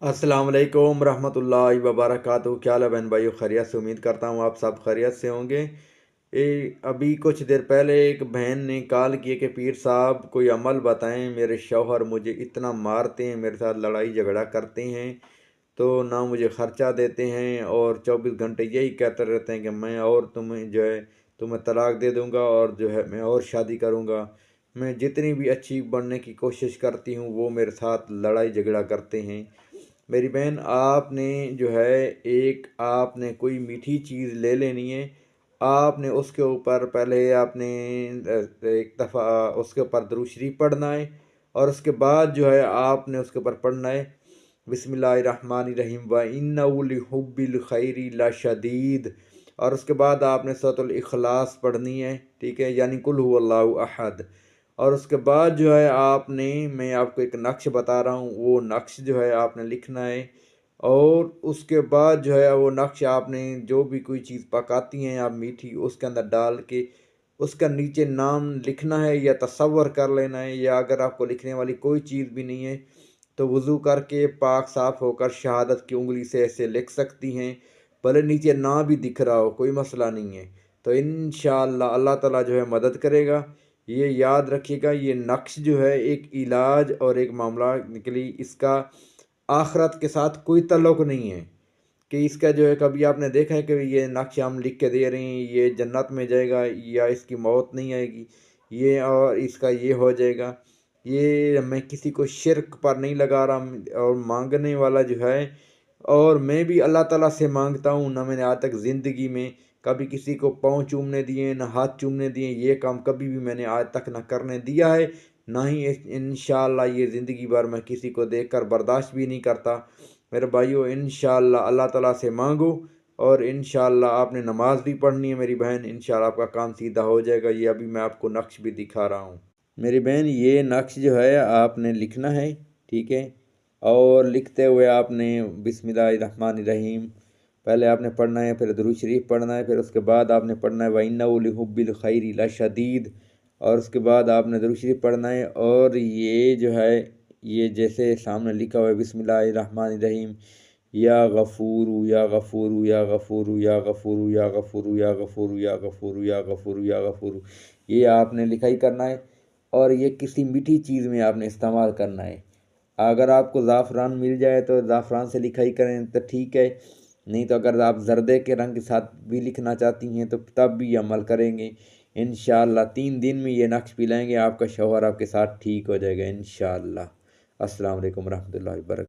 अस्सलाम वालेकुम रहमतुल्लाहि व बरकातहू। क्या हाल है बहन भाइयों, खैरियत से? उम्मीद करता हूँ आप सब खैरियत से होंगे। अभी कुछ देर पहले एक बहन ने कॉल किए कि पीर साहब कोई अमल बताएं, मेरे शौहर मुझे इतना मारते हैं, मेरे साथ लड़ाई झगड़ा करते हैं, तो ना मुझे खर्चा देते हैं और 24 घंटे यही कहते रहते हैं कि मैं और तुम्हें जो है तुम्हें तलाक दे दूंगा और जो है मैं और शादी करूंगा। मैं जितनी भी अच्छी बनने की कोशिश करती हूँ वो मेरे साथ लड़ाई झगड़ा करते हैं। मेरी बहन, आपने जो है एक आपने कोई मीठी चीज़ ले लेनी है। आपने उसके ऊपर पहले आपने एक दफ़ा उसके ऊपर दुरूद शरीफ पढ़ना है और उसके बाद जो है आपने उसके ऊपर पढ़ना है बिस्मिल्लाहिर्रहमानिर्रहीम व इन्नहु लिहुब्बिल खैरि लशदीद। और उसके बाद आपने सूरतुल इखलास पढ़नी है, ठीक है, यानी कुल हुवल्लाहु अहद। और उसके बाद जो है आपने मैं आपको एक नक्श बता रहा हूँ, वो नक्श जो है आपने लिखना है। और उसके बाद जो है वो नक्श आपने जो भी कोई चीज़ पकाती हैं आप मीठी, उसके अंदर डाल के उसका नीचे नाम लिखना है या तसव्वुर कर लेना है, या अगर आपको लिखने वाली कोई चीज़ भी नहीं है तो वज़ू करके पाक साफ़ होकर शहादत की उंगली से ऐसे लिख सकती हैं। भले नीचे ना भी दिख रहा हो, कोई मसला नहीं है। तो इंशाअल्लाह अल्लाह ताला जो है मदद करेगा। ये याद रखिएगा, ये नक्श जो है एक इलाज और एक मामला निकली, इसका आखरत के साथ कोई ताल्लुक़ नहीं है कि इसका जो है कभी आपने देखा है कि ये नक्श हम लिख के दे रहे हैं ये जन्नत में जाएगा या इसकी मौत नहीं आएगी, ये और इसका ये हो जाएगा। ये मैं किसी को शिरक पर नहीं लगा रहा और मांगने वाला जो है, और मैं भी अल्लाह ताला से मांगता हूँ। ना मैंने आज तक ज़िंदगी में कभी किसी को पाँव चूमने दिए, ना हाथ चूमने दिए, ये काम कभी भी मैंने आज तक ना करने दिया है, ना ही इंशाअल्लाह ये ज़िंदगी भर मैं किसी को देखकर बर्दाश्त भी नहीं करता। मेरे भाइयों, इंशाअल्लाह अल्लाह ताला से मांगो और इंशाअल्लाह आपने नमाज भी पढ़नी है मेरी बहन, इंशाअल्लाह आपका काम सीधा हो जाएगा। ये अभी मैं आपको नक्श भी दिखा रहा हूँ मेरी बहन। ये नक्श जो है आपने लिखना है, ठीक है। और लिखते हुए आपने बिस्मिल्लाहिर्रहमानिर्रहीम पहले आपने पढ़ना है, फिर दुरूद शरीफ पढ़ना है, फिर उसके बाद आपने पढ़ना है व इन्नहु लिहुब्बिल खैरि लशदीद। और उसके बाद आपने दुरूद शरीफ पढ़ना है। और ये जो है ये जैसे सामने लिखा हुआ है बिस्मिल्लाहिर्रहमानिर्रहीम या गफूरू या गफूरू या गफूरू या गफूरू या गफूरू या गफूरू या गफूरू या गफूरू या गफूरू, ये आपने लिखाई करना है। और ये किसी मीठी चीज़ में आपने इस्तेमाल करना है। अगर आपको ज़ाफ़रान मिल जाए तो ज़ाफ़रान से लिखाई करें तो ठीक है, नहीं तो अगर आप ज़र्दे के रंग के साथ भी लिखना चाहती हैं तो तब भी अमल करेंगे। इंशाअल्लाह 3 दिन में ये नक्श पिलाएंगे, आपका शौहर आपके साथ ठीक हो जाएगा इंशाअल्लाह। अस्सलाम वालेकुम रहमतुल्लाहि व बरकातहू।